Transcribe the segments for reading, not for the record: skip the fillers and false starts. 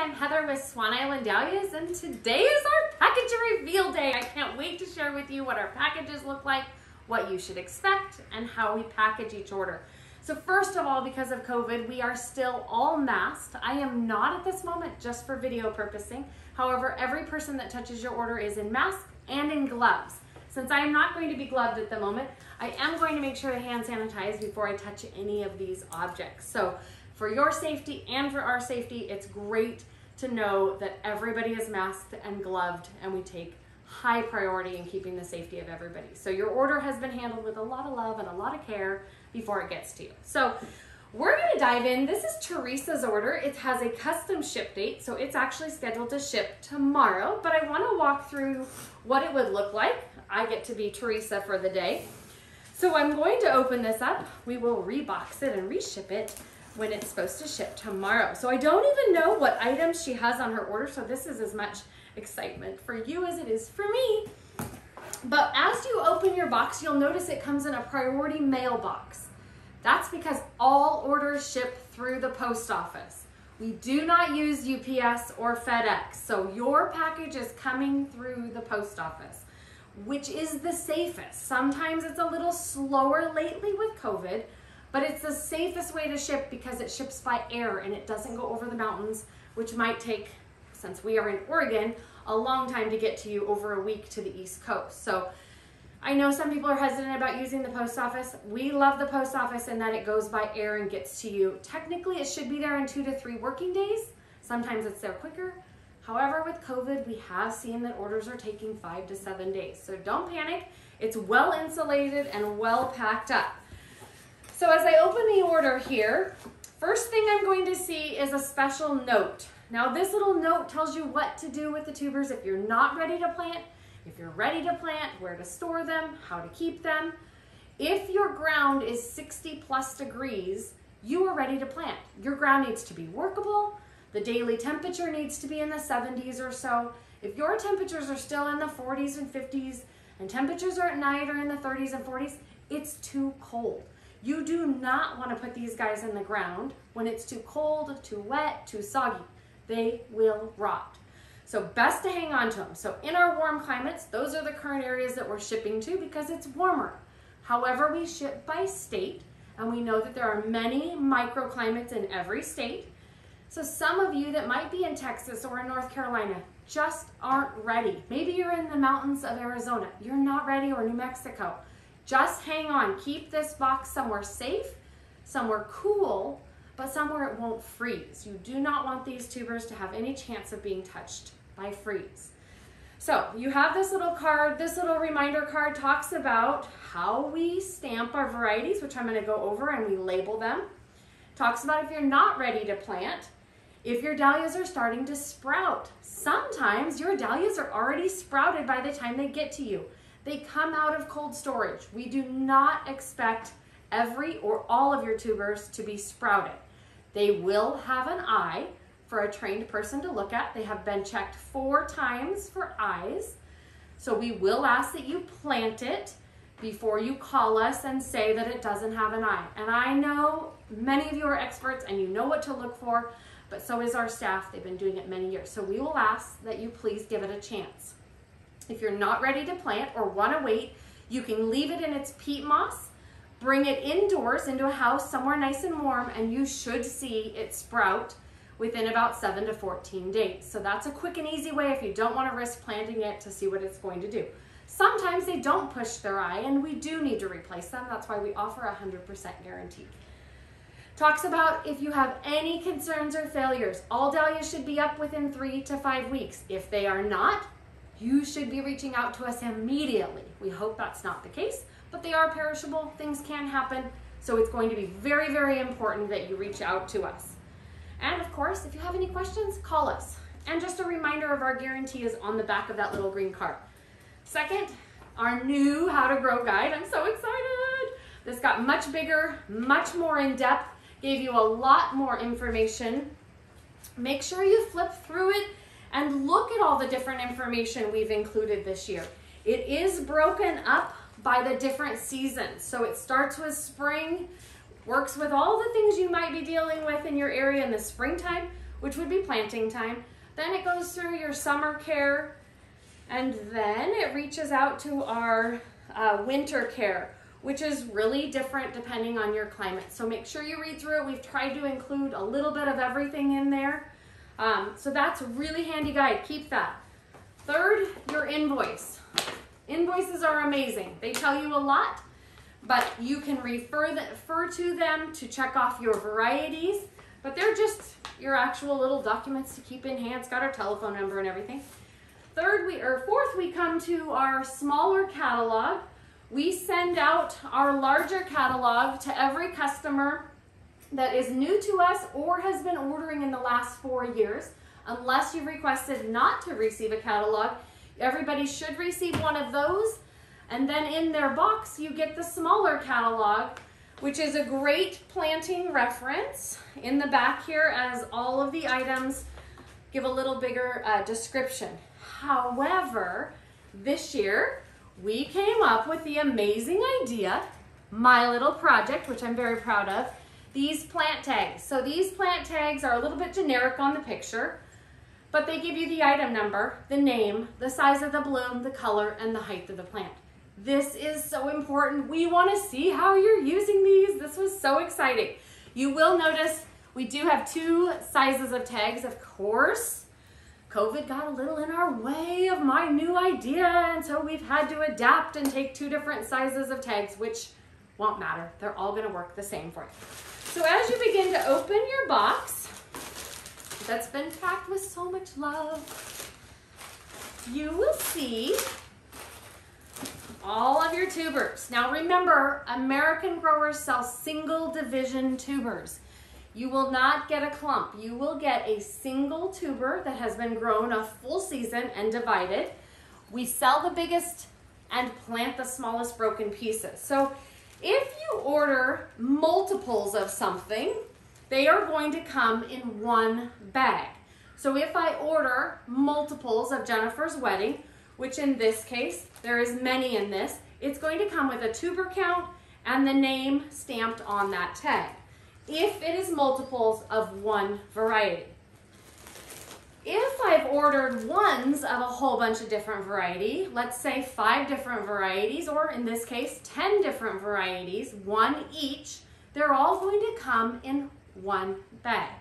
I'm Heather with Swan Dahlias, and today is our package reveal day. I can't wait to share with you what our packages look like, what you should expect, and how we package each order. So first of all, because of COVID, we are still all masked. I am not at this moment, just for video purposing. However, every person that touches your order is in mask and in gloves. Since I am not going to be gloved at the moment, I am going to make sure to hand sanitize before I touch any of these objects. So for your safety and for our safety, it's great to know that everybody is masked and gloved, and we take high priority in keeping the safety of everybody. So your order has been handled with a lot of love and a lot of care before it gets to you. So we're gonna dive in. This is Teresa's order. It has a custom ship date, so it's actually scheduled to ship tomorrow, but I wanna walk through what it would look like. I get to be Teresa for the day. So I'm going to open this up. We will rebox it and reship it when it's supposed to ship tomorrow. So I don't even know what items she has on her order, so this is as much excitement for you as it is for me. But as you open your box, you'll notice it comes in a priority mail box. That's because all orders ship through the post office. We do not use UPS or FedEx, so your package is coming through the post office, which is the safest. Sometimes it's a little slower lately with COVID, but it's the safest way to ship because it ships by air and it doesn't go over the mountains, which might take, since we are in Oregon, a long time to get to you, over a week to the East Coast. So I know some people are hesitant about using the post office. We love the post office in that it goes by air and gets to you. Technically, it should be there in 2 to 3 working days. Sometimes it's there quicker. However, with COVID, we have seen that orders are taking 5 to 7 days. So don't panic. It's well insulated and well packed up. So as I open the order here, first thing I'm going to see is a special note. Now this little note tells you what to do with the tubers if you're not ready to plant, if you're ready to plant, where to store them, how to keep them. If your ground is 60+ degrees, you are ready to plant. Your ground needs to be workable. The daily temperature needs to be in the 70s or so. If your temperatures are still in the 40s and 50s, and temperatures are at night are in the 30s and 40s, it's too cold. You do not want to put these guys in the ground when it's too cold, too wet, too soggy. They will rot. So best to hang on to them. So in our warm climates, those are the current areas that we're shipping to because it's warmer. However, we ship by state, and we know that there are many microclimates in every state. So some of you that might be in Texas or in North Carolina just aren't ready. Maybe you're in the mountains of Arizona. You're not ready, or New Mexico. Just hang on. Keep this box somewhere safe, somewhere cool, but somewhere it won't freeze. You do not want these tubers to have any chance of being touched by freeze. So you have this little card. This little reminder card talks about how we stamp our varieties, which I'm going to go over, and we label them. Talks about if you're not ready to plant, if your dahlias are starting to sprout. Sometimes your dahlias are already sprouted by the time they get to you. They come out of cold storage. We do not expect every or all of your tubers to be sprouted. They will have an eye for a trained person to look at. They have been checked 4 times for eyes. So we will ask that you plant it before you call us and say that it doesn't have an eye. And I know many of you are experts and you know what to look for, but so is our staff. They've been doing it many years. So we will ask that you please give it a chance. If you're not ready to plant or want to wait, you can leave it in its peat moss, bring it indoors into a house somewhere nice and warm, and you should see it sprout within about 7 to 14 days. So that's a quick and easy way if you don't want to risk planting it, to see what it's going to do. Sometimes they don't push their eye, and we do need to replace them. That's why we offer a 100% guarantee. Talks about if you have any concerns or failures, all dahlias should be up within 3 to 5 weeks. If they are not, you should be reaching out to us immediately. We hope that's not the case, but they are perishable. Things can happen. So it's going to be very, very important that you reach out to us. And of course, if you have any questions, call us. And just a reminder of our guarantee is on the back of that little green card. Second, our new How to Grow guide. I'm so excited. This got much bigger, much more in depth, gave you a lot more information. Make sure you flip through it and look at all the different information we've included this year. It is broken up by the different seasons. So it starts with spring, works with all the things you might be dealing with in your area in the springtime, which would be planting time. Then it goes through your summer care, and then it reaches out to our winter care, which is really different depending on your climate. So make sure you read through it. We've tried to include a little bit of everything in there. So that's a really handy guide. Keep that. Third, your invoice. Invoices are amazing. They tell you a lot, but you can refer to them to check off your varieties, but they're just your actual little documents to keep in hand. It's got our telephone number and everything. Fourth, we come to our smaller catalog. We send out our larger catalog to every customer that is new to us or has been ordering in the last 4 years. Unless you've requested not to receive a catalog, everybody should receive one of those. And then in their box, you get the smaller catalog, which is a great planting reference in the back here, as all of the items give a little bigger description. However, this year, we came up with the amazing idea, my little project, which I'm very proud of, these plant tags. So these plant tags are a little bit generic on the picture, but they give you the item number, the name, the size of the bloom, the color, and the height of the plant. This is so important. We want to see how you're using these. This was so exciting. You will notice we do have 2 sizes of tags, of course. COVID got a little in our way of my new idea, and so we've had to adapt and take 2 different sizes of tags, which won't matter. They're all going to work the same for you. So as you begin to open your box that's been packed with so much love, you will see all of your tubers. Now remember, American growers sell single division tubers. You will not get a clump. You will get a single tuber that has been grown a full season and divided. We sell the biggest and plant the smallest broken pieces. So if you order multiples of something, they are going to come in one bag. So if I order multiples of Jennifer's wedding, which in this case, there is many in this, it's going to come with a tuber count and the name stamped on that tag, if it is multiples of one variety. If I've ordered ones of a whole bunch of different variety, let's say 5 different varieties, or in this case, 10 different varieties, 1 each, they're all going to come in one bag.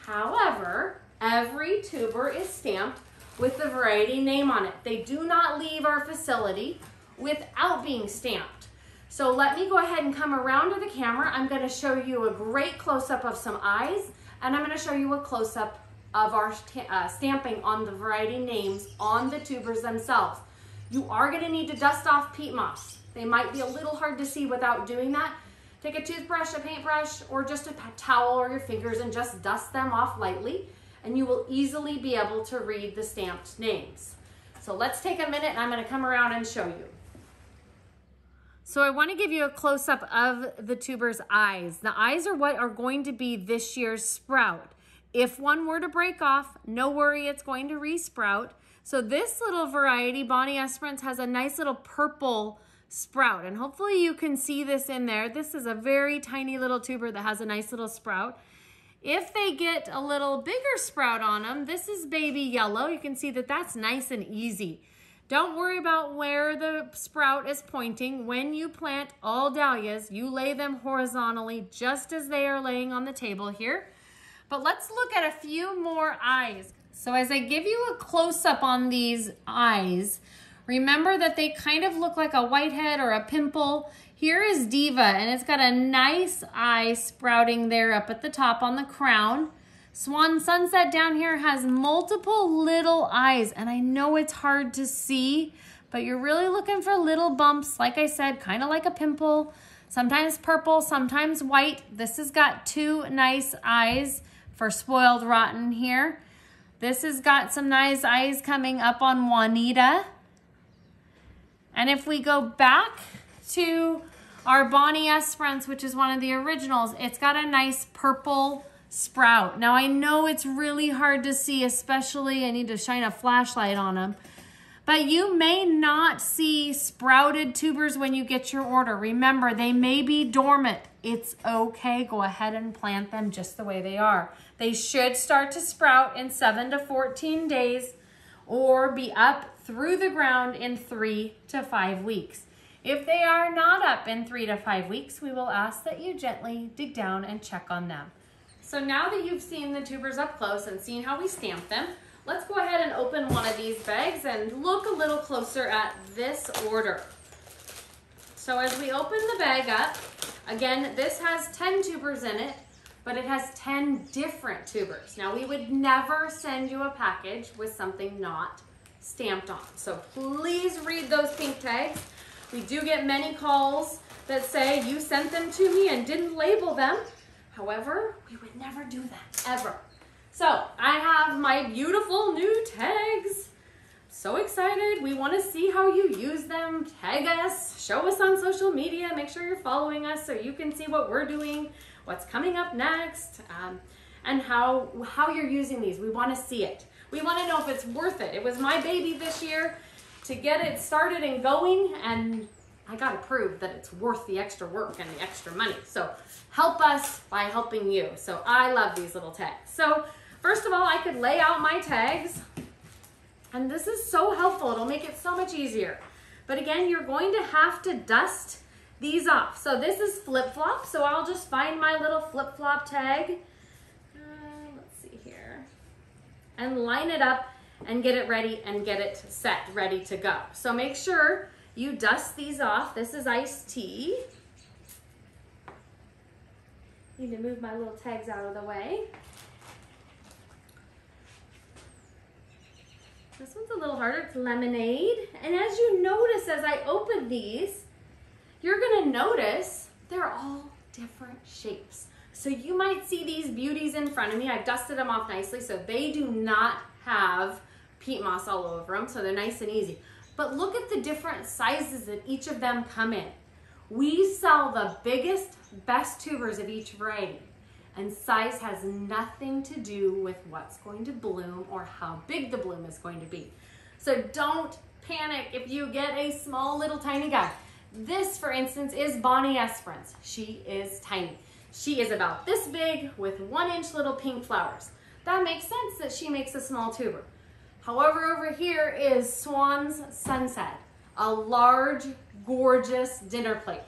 However, every tuber is stamped with the variety name on it. They do not leave our facility without being stamped. So let me go ahead and come around to the camera. I'm going to show you a great close-up of some eyes, and I'm going to show you a close-up of our stamping on the variety names on the tubers themselves. You are going to need to dust off peat moss. They might be a little hard to see without doing that. Take a toothbrush, a paintbrush, or just a towel or your fingers and just dust them off lightly, and you will easily be able to read the stamped names. So let's take a minute and I'm going to come around and show you. So I want to give you a close-up of the tuber's eyes. The eyes are what are going to be this year's sprout. If one were to break off, no worry, it's going to re-sprout. So this little variety, Bonnie Esperance, has a nice little purple sprout, and hopefully you can see this in there. This is a very tiny little tuber that has a nice little sprout. If they get a little bigger sprout on them, this is baby yellow. You can see that that's nice and easy. Don't worry about where the sprout is pointing. When you plant all dahlias, you lay them horizontally just as they are laying on the table here. But let's look at a few more eyes. So as I give you a close-up on these eyes, remember that they kind of look like a whitehead or a pimple. Here is Diva, and it's got a nice eye sprouting there up at the top on the crown. Swan Sunset down here has multiple little eyes, and I know it's hard to see, but you're really looking for little bumps, like I said, kind of like a pimple, sometimes purple, sometimes white. This has got 2 nice eyes for Spoiled Rotten here. This has got some nice eyes coming up on Juanita. And if we go back to our Bonnie Esperance, which is one of the originals, it's got a nice purple sprout. Now I know it's really hard to see, especially I need to shine a flashlight on them, But you may not see sprouted tubers when you get your order. Remember, they may be dormant. It's okay. Go ahead and plant them just the way they are. They should start to sprout in 7 to 14 days or be up through the ground in 3 to 5 weeks. If they are not up in 3 to 5 weeks, we will ask that you gently dig down and check on them. So now that you've seen the tubers up close and seen how we stamp them, let's go ahead and open one of these bags and look a little closer at this order. So as we open the bag up, again, this has 10 tubers in it, but it has 10 different tubers. Now we would never send you a package with something not stamped on. So please read those pink tags. We do get many calls that say you sent them to me and didn't label them. However, we would never do that, ever. So I have my beautiful new tags. So excited. We want to see how you use them. Tag us, show us on social media, make sure you're following us so you can see what we're doing, what's coming up next, and how you're using these. We want to see it. We want to know if it's worth it. It was my baby this year to get it started and going, and I got to prove that it's worth the extra work and the extra money. So help us by helping you. So I love these little tags. So first of all, I could lay out my tags, and this is so helpful. It'll make it so much easier. But again, you're going to have to dust these off. So this is flip-flop, so I'll just find my little flip-flop tag. Let's see here. And line it up and get it ready and get it set, ready to go. So make sure you dust these off. This is iced tea. Need to move my little tags out of the way. This one's a little harder, it's lemonade. And as you notice, as I open these, you're gonna notice they're all different shapes. So you might see these beauties in front of me. I've dusted them off nicely, so they do not have peat moss all over them, so they're nice and easy. But look at the different sizes that each of them come in. We sell the biggest, best tubers of each variety, and size has nothing to do with what's going to bloom or how big the bloom is going to be. So don't panic if you get a small little tiny guy. This, for instance, is Bonnie Esperance. She is tiny. She is about this big with 1-inch little pink flowers. That makes sense that she makes a small tuber. However, over here is Swan's Sunset, a large, gorgeous dinner plate.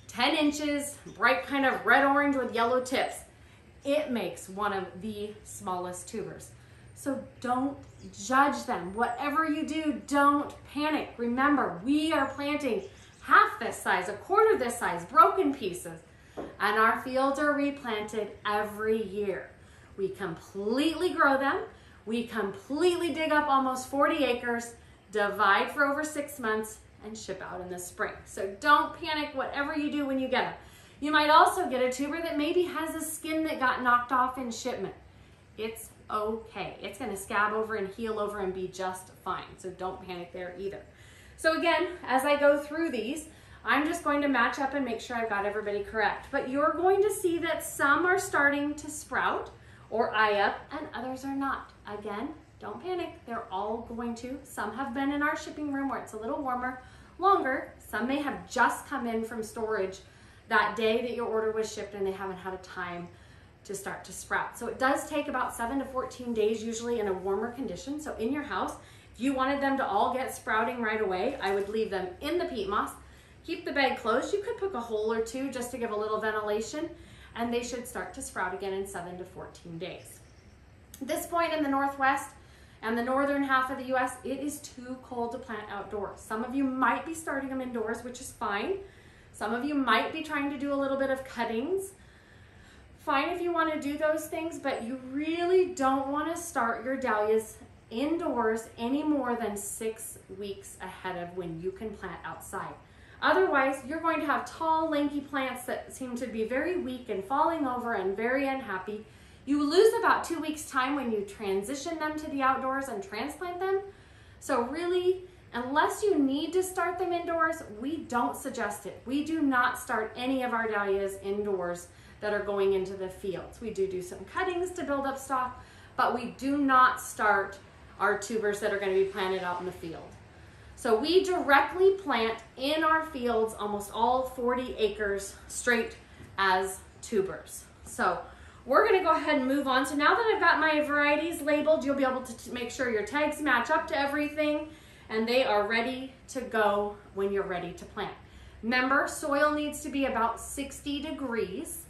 10 inches, bright kind of red-orange with yellow tips. It makes one of the smallest tubers. So don't judge them. Whatever you do, don't panic. Remember, we are planting half this size, a quarter this size, broken pieces, and our fields are replanted every year. We completely grow them. We completely dig up almost 40 acres, divide for over 6 months, and ship out in the spring. So don't panic whatever you do when you get them. You might also get a tuber that maybe has a skin that got knocked off in shipment. It's okay. It's gonna scab over and heal over and be just fine. So don't panic there either. So again, as I go through these, I'm just going to match up and make sure I've got everybody correct. But you're going to see that some are starting to sprout or eye up and others are not. Again, don't panic. They're all going to. Some have been in our shipping room where it's a little warmer, longer. Some may have just come in from storage that day that your order was shipped and they haven't had a time to start to sprout. So it does take about 7 to 14 days usually in a warmer condition. So in your house, if you wanted them to all get sprouting right away, I would leave them in the peat moss. Keep the bag closed. You could poke a hole or two just to give a little ventilation, and they should start to sprout again in 7 to 14 days. At this point in the Northwest and the northern half of the US, it is too cold to plant outdoors. Some of you might be starting them indoors, which is fine. Some of you might be trying to do a little bit of cuttings. Fine if you want to do those things, but you really don't want to start your dahlias indoors any more than 6 weeks ahead of when you can plant outside. Otherwise, you're going to have tall, lanky plants that seem to be very weak and falling over and very unhappy. You lose about 2 weeks' time when you transition them to the outdoors and transplant them. So really, unless you need to start them indoors, we don't suggest it. We do not start any of our dahlias indoors that are going into the fields. We do some cuttings to build up stock, but we do not start our tubers that are going to be planted out in the field. So we directly plant in our fields almost all 40 acres straight as tubers. So we're gonna go ahead and move on. So now that I've got my varieties labeled, you'll be able to make sure your tags match up to everything and they are ready to go when you're ready to plant. Remember, soil needs to be about 60 degrees.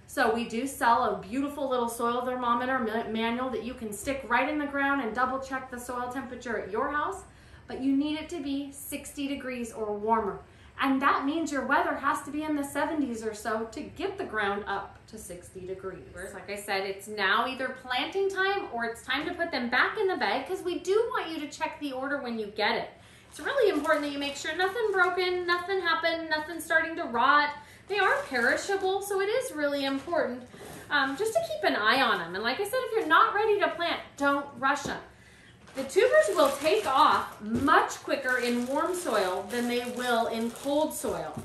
So we do sell a beautiful little soil thermometer manual that you can stick right in the ground and double check the soil temperature at your house, but you need it to be 60 degrees or warmer. And that means your weather has to be in the 70s or so to get the ground up to 60 degrees. Like I said, it's now either planting time or it's time to put them back in the bag, because we do want you to check the order when you get it. It's really important that you make sure nothing broken, nothing happened, nothing starting to rot. They are perishable, so it is really important just to keep an eye on them. And like I said, if you're not ready to plant, don't rush them. The tubers will take off much quicker in warm soil than they will in cold soil.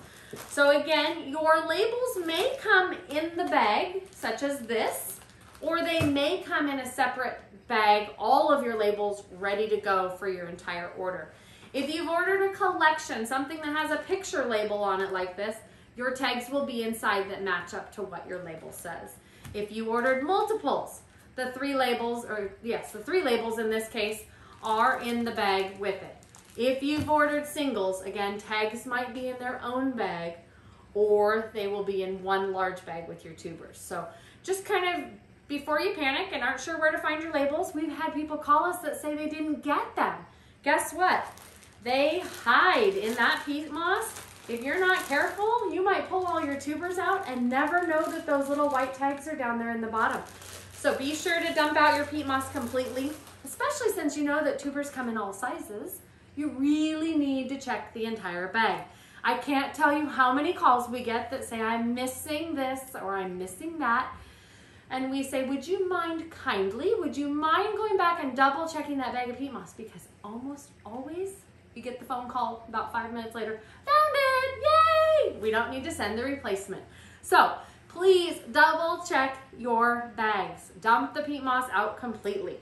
So again, your labels may come in the bag, such as this, or they may come in a separate bag, all of your labels ready to go for your entire order. If you've ordered a collection, something that has a picture label on it like this, your tags will be inside that match up to what your label says. If you ordered multiples, the three labels in this case are in the bag with it. If you've ordered singles, again, tags might be in their own bag, or they will be in one large bag with your tubers. So just kind of before you panic and aren't sure where to find your labels, we've had people call us that say they didn't get them. Guess what? They hide in that peat moss. If you're not careful, you might pull all your tubers out and never know that those little white tags are down there in the bottom. So be sure to dump out your peat moss completely, especially since you know that tubers come in all sizes. You really need to check the entire bag. I can't tell you how many calls we get that say, I'm missing this or I'm missing that. And we say, would you mind going back and double checking that bag of peat moss? Because almost always you get the phone call about 5 minutes later, found it, yay! We don't need to send the replacement. So please double check your bags. Dump the peat moss out completely.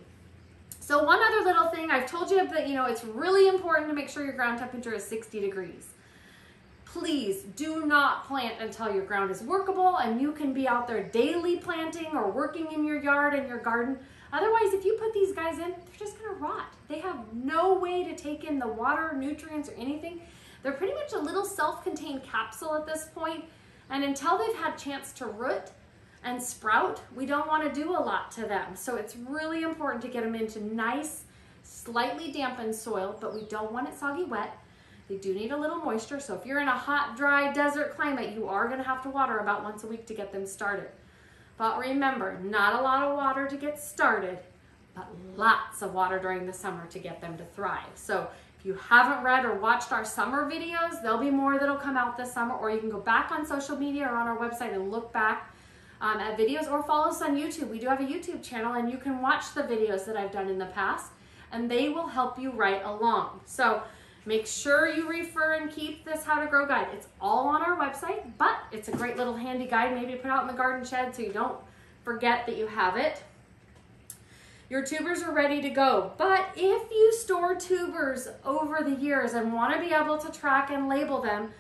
So one other little thing, I've told you that, it's really important to make sure your ground temperature is 60 degrees. Please do not plant until your ground is workable and you can be out there daily planting or working in your yard and your garden. Otherwise, if you put these guys in, they're just gonna rot. They have no way to take in the water, nutrients, or anything. They're pretty much a little self-contained capsule at this point, and until they've had a chance to root and sprout, we don't want to do a lot to them. So it's really important to get them into nice, slightly dampened soil, but we don't want it soggy wet. They do need a little moisture, so if you're in a hot, dry desert climate, you are going to have to water about once a week to get them started. But remember, not a lot of water to get started, but lots of water during the summer to get them to thrive. So if you haven't read or watched our summer videos, there'll be more that'll come out this summer, or you can go back on social media or on our website and look back at videos, or follow us on YouTube. We do have a YouTube channel and you can watch the videos that I've done in the past and they will help you right along. So make sure you refer and keep this How to Grow guide. It's all on our website, but it's a great little handy guide maybe to put out in the garden shed so you don't forget that you have it. Your tubers are ready to go, but if you store tubers over the years and want to be able to track and label them,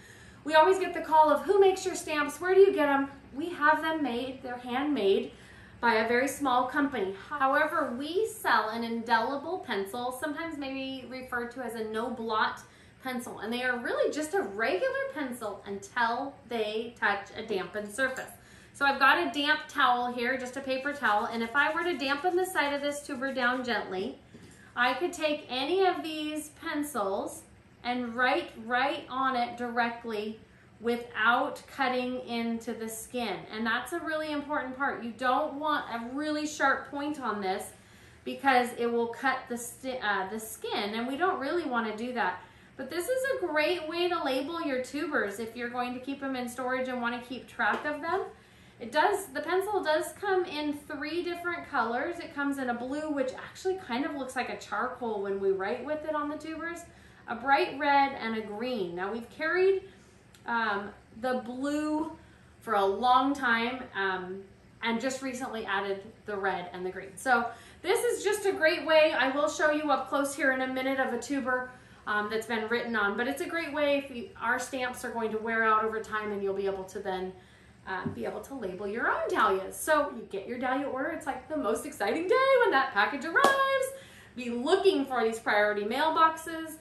we always get the call of, who makes your stamps? Where do you get them? We have them made, they're handmade by a very small company. However, we sell an indelible pencil, sometimes maybe referred to as a no blot pencil, and they are really just a regular pencil until they touch a dampened surface. So I've got a damp towel here, just a paper towel, and if I were to dampen the side of this tuber down gently, I could take any of these pencils and write right on it directly without cutting into the skin. And that's a really important part. You don't want a really sharp point on this because it will cut the skin, and we don't really want to do that. But this is a great way to label your tubers if you're going to keep them in storage and want to keep track of them. The pencil does come in 3 different colors. It comes in a blue, which actually kind of looks like a charcoal when we write with it on the tubers, a bright red, and a green. Now we've carried the blue for a long time and just recently added the red and the green. So this is just a great way. I will show you up close here in a minute of a tuber that's been written on. But it's a great way if our stamps are going to wear out over time, and you'll be able to then label your own dahlias. So you get your dahlia order. It's like the most exciting day when that package arrives. Be looking for these priority mailboxes.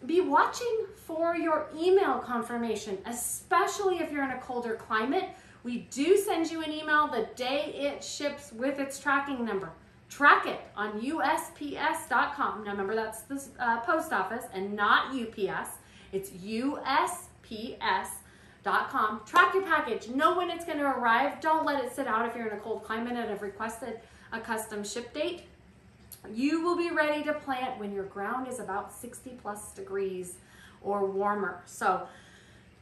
Be watching for your email confirmation, especially if you're in a colder climate. We do send you an email the day it ships with its tracking number. Track it on USPS.com. Now remember, that's the post office and not UPS. It's USPS.com. Track your package. Know when it's going to arrive. Don't let it sit out if you're in a cold climate and have requested a custom ship date. You will be ready to plant when your ground is about 60+ degrees or warmer. So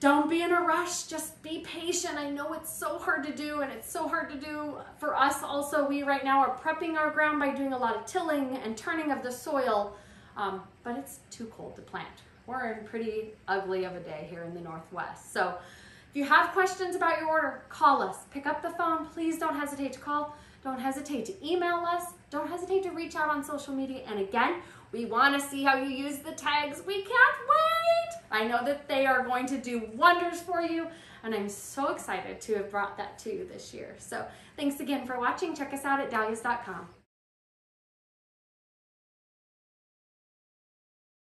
don't be in a rush, just be patient. I know it's so hard to do, and it's so hard to do for us also. We right now are prepping our ground by doing a lot of tilling and turning of the soil, but it's too cold to plant. We're in pretty ugly of a day here in the Northwest. So if you have questions about your order, call us. Pick up the phone. Please don't hesitate to call. Don't hesitate to email us. Don't hesitate to reach out on social media. And again, we want to see how you use the tags. We can't wait. I know that they are going to do wonders for you, and I'm so excited to have brought that to you this year. So thanks again for watching. Check us out at Dahlias.com.